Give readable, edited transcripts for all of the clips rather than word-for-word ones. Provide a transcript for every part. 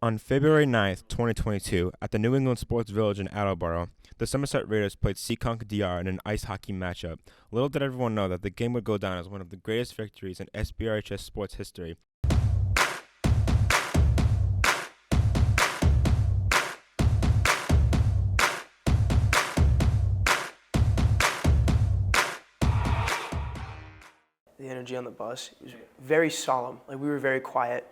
On February 9th, 2022, at the New England Sports Village in Attleboro, the Somerset Raiders played Seekonk DR in an ice hockey matchup. Little did everyone know that the game would go down as one of the greatest victories in SBRHS sports history. The energy on the bus, it was very solemn. Like, we were very quiet.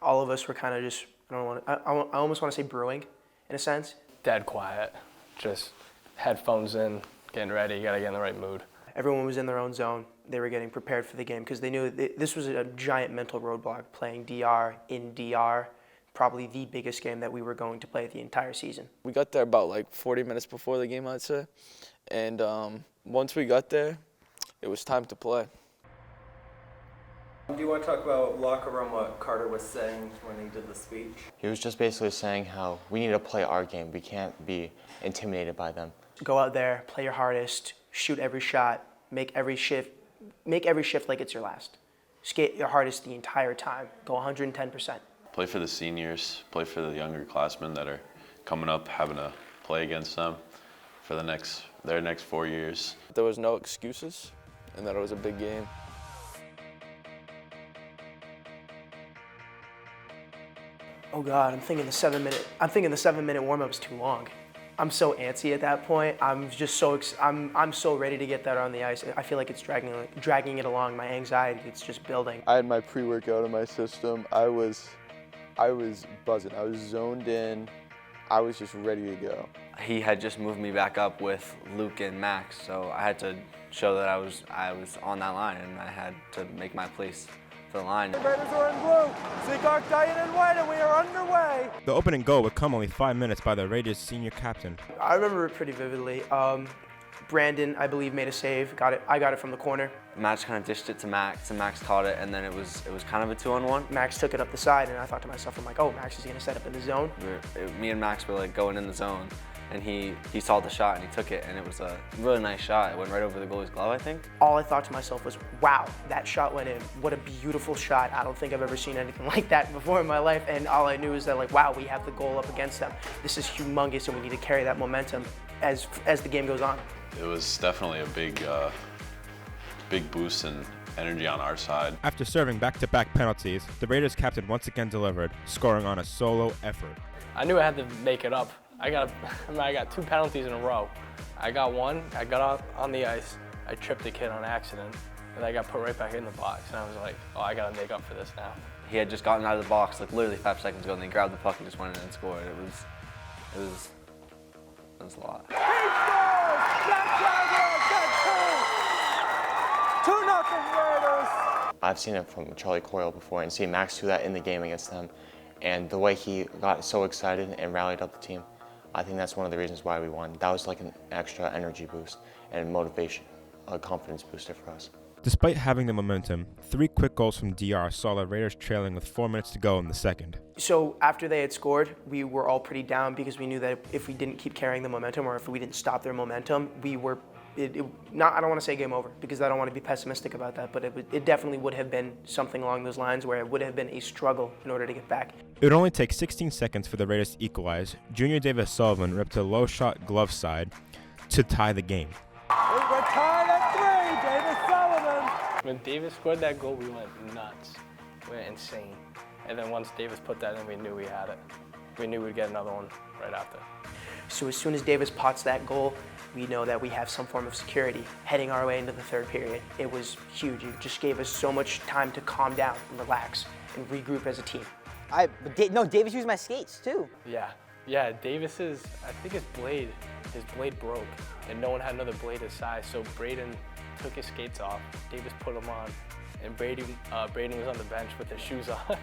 All of us were kind of just, I almost want to say brewing, in a sense. Dead quiet, just headphones in, getting ready, you gotta get in the right mood. Everyone was in their own zone. They were getting prepared for the game because they knew this was a giant mental roadblock, playing DR in DR, probably the biggest game that we were going to play the entire season. We got there about like 40 minutes before the game, I'd say. And once we got there, it was time to play. Do you want to talk about locker room, what Carter was saying when he did the speech? He was just basically saying how we need to play our game. We can't be intimidated by them. Go out there, play your hardest, shoot every shot, make every shift like it's your last. Skate your hardest the entire time. Go 110%. Play for the seniors, play for the younger classmen that are coming up, having to play against them for their next 4 years. There was no excuses, and that it was a big game. Oh God, I'm thinking the 7-minute warm-up's too long. I'm so antsy at that point. I'm just so I'm so ready to get that on the ice. I feel like it's dragging it along. My anxiety, it's just building. I had my pre-workout in my system. I was buzzing. I was zoned in. I was just ready to go. He had just moved me back up with Luke and Max, so I had to show that I was on that line, and I had to make my place for the line. The Raiders are in blue. Seekonk dying in white, and we are underway. The opening goal would come only 5 minutes by the Raiders' senior captain. I remember it pretty vividly. Brandon, I believe, made a save. I got it from the corner. Max kind of dished it to Max, and Max caught it, and then it was kind of a 2-on-1. Max took it up the side, and I thought to myself, I'm like, oh, Max is going to set up in the zone. Me and Max were like going in the zone, and he saw the shot and he took it, and it was a really nice shot. It went right over the goalie's glove, I think. All I thought to myself was, wow, that shot went in. What a beautiful shot. I don't think I've ever seen anything like that before in my life. And all I knew is that, like, wow, we have the goal up against them. This is humongous, and we need to carry that momentum as the game goes on. It was definitely a big boost in energy on our side. After serving back-to-back penalties, the Raiders captain once again delivered, scoring on a solo effort. I knew I had to make it up. I got 2 penalties in a row. I got one, I got out on the ice, I tripped a kid on accident, and I got put right back in the box, and I was like, oh, I gotta make up for this now. He had just gotten out of the box like literally 5 seconds ago, and then he grabbed the puck and just went in and scored. It was a lot. He scores! Jack Jaguars get 2! 2-0 Raiders! I've seen it from Charlie Coyle before and seen Max do that in the game against them. And the way he got so excited and rallied up the team, I think that's one of the reasons why we won. That was like an extra energy boost and motivation, a confidence booster for us. Despite having the momentum, 3 quick goals from DR saw the Raiders trailing with 4 minutes to go in the second. So after they had scored, we were all pretty down because we knew that if we didn't keep carrying the momentum, or if we didn't stop their momentum, we were, I don't want to say game over, because I don't want to be pessimistic about that, but it definitely would have been something along those lines where it would have been a struggle in order to get back. It would only take 16 seconds for the Raiders to equalize. Junior Davis Sullivan ripped a low shot glove side to tie the game. We're tied at 3, Davis Sullivan. When Davis scored that goal, we went nuts. We went insane. And then once Davis put that in, we knew we had it. We knew we'd get another one right after. So as soon as Davis pots that goal, we know that we have some form of security heading our way into the third period. It was huge. It just gave us so much time to calm down and relax and regroup as a team. Davis used my skates too. Yeah, Davis's, I think his blade broke, and no one had another blade his size, so Braden took his skates off, Davis put them on, and Braden was on the bench with his shoes on.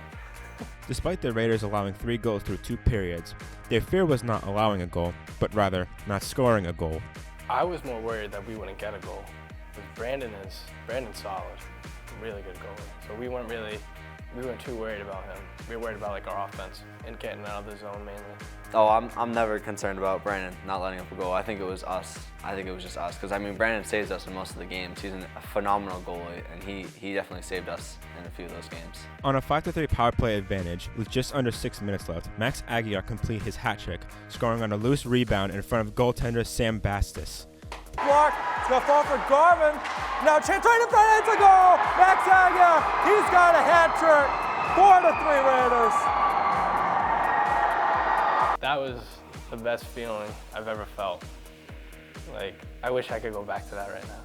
Despite the Raiders allowing 3 goals through 2 periods, their fear was not allowing a goal, but rather not scoring a goal. I was more worried that we wouldn't get a goal, because Brandon's solid, really good goalie, so we weren't really we weren't too worried about him. We were worried about like our offense and getting out of the zone mainly. Oh, I'm never concerned about Brandon not letting up a goal. I think it was us. I think it was just us. Because, I mean, Brandon saves us in most of the games. He's a phenomenal goalie, and he definitely saved us in a few of those games. On a 5-3 power play advantage, with just under 6 minutes left, Max Aguiar completed his hat trick, scoring on a loose rebound in front of goaltender Sam Bastis. Block. It's going to fall for Garvin. Now chance right in front. It's a goal. Max Aguiar. He's got a hat trick. 4-3 Raiders. That was the best feeling I've ever felt. Like, I wish I could go back to that right now.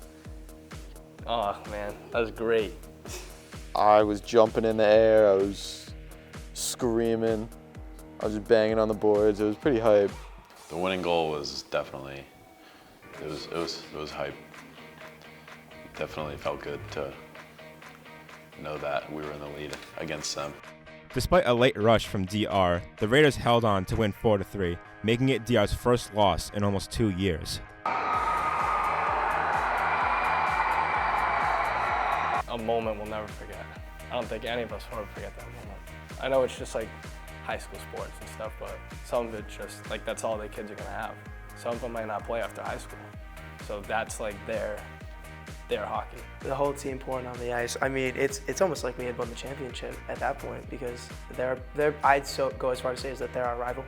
Oh man, that was great. I was jumping in the air. I was screaming. I was just banging on the boards. It was pretty hype. The winning goal was definitely, it was hype. Definitely felt good to know that we were in the lead against them. Despite a late rush from DR, the Raiders held on to win 4-3, making it DR's first loss in almost 2 years. A moment we'll never forget. I don't think any of us will ever forget that moment. I know it's just like high school sports and stuff, but some of it just, like, that's all the kids are gonna have. Some of them might not play after high school. So that's like their hockey. The whole team pouring on the ice. I mean, it's almost like we had won the championship at that point because I'd go as far to say is that they're our rival.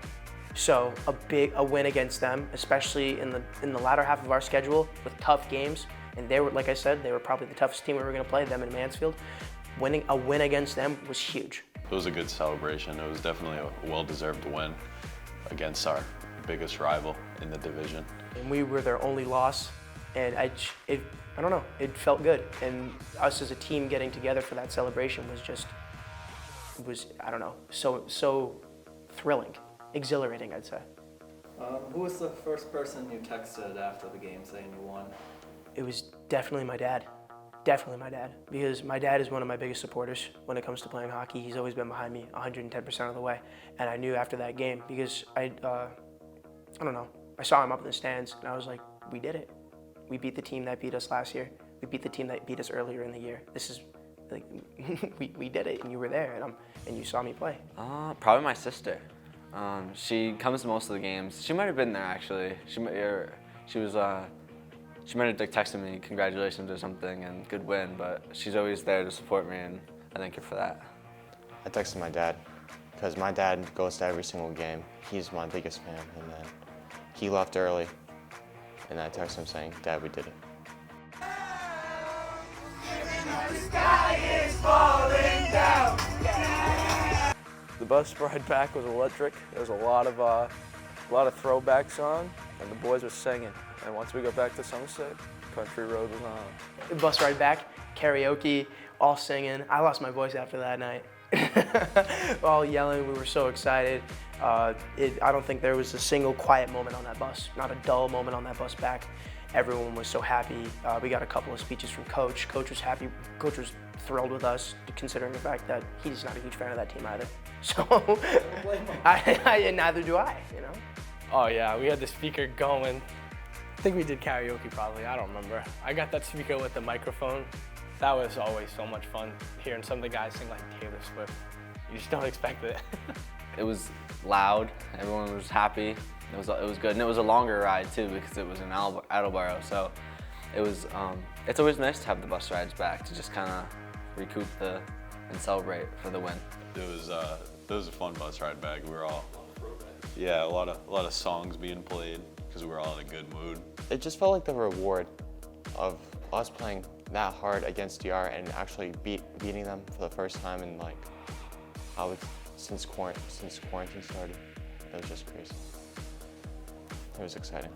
So a win against them, especially in the latter half of our schedule with tough games, and they were, like I said, they were probably the toughest team we were going to play, them in Mansfield. A win against them was huge. It was a good celebration. It was definitely a well-deserved win against our biggest rival in the division. And we were their only loss, and I don't know, it felt good. And us as a team getting together for that celebration was I don't know, so thrilling, exhilarating, I'd say. Who was the first person you texted after the game saying you won? It was definitely my dad. Definitely my dad, because my dad is one of my biggest supporters when it comes to playing hockey. He's always been behind me 110% of the way. And I knew after that game, because I don't know, I saw him up in the stands and I was like, we did it. We beat the team that beat us last year. We beat the team that beat us earlier in the year. This is, like, we did it and you were there and you saw me play. Probably my sister. She comes to most of the games. She might have been there actually. She might have like texted me congratulations or something and good win, but she's always there to support me and I thank her for that. I texted my dad because my dad goes to every single game. He's my biggest fan, and then he left early, and I texted him saying, "Dad, we did it." The bus ride back was electric. There was a lot of throwbacks on, and the boys were singing. And once we got back to Somerset, Country Road was on. The bus ride back, karaoke, all singing. I lost my voice after that night. All yelling, we were so excited. I don't think there was a single quiet moment on that bus, not a dull moment on that bus back. Everyone was so happy. We got a couple of speeches from Coach. Coach was happy. Coach was thrilled with us, considering the fact that he's not a huge fan of that team either. So, neither do I, you know? Oh yeah, we had the speaker going. I think we did karaoke probably, I don't remember. I got that speaker with the microphone. That was always so much fun, hearing some of the guys sing like Taylor Swift. You just don't expect it. It was loud, everyone was happy. It was good, and it was a longer ride too because it was in Attleboro, so it was, it's always nice to have the bus rides back to just kind of recoup and celebrate for the win. It was a fun bus ride back. We were all, yeah, a lot of songs being played because we were all in a good mood. It just felt like the reward of us playing that hard against DR and actually beating them for the first time in like, since quarantine started. It was just crazy. It was exciting.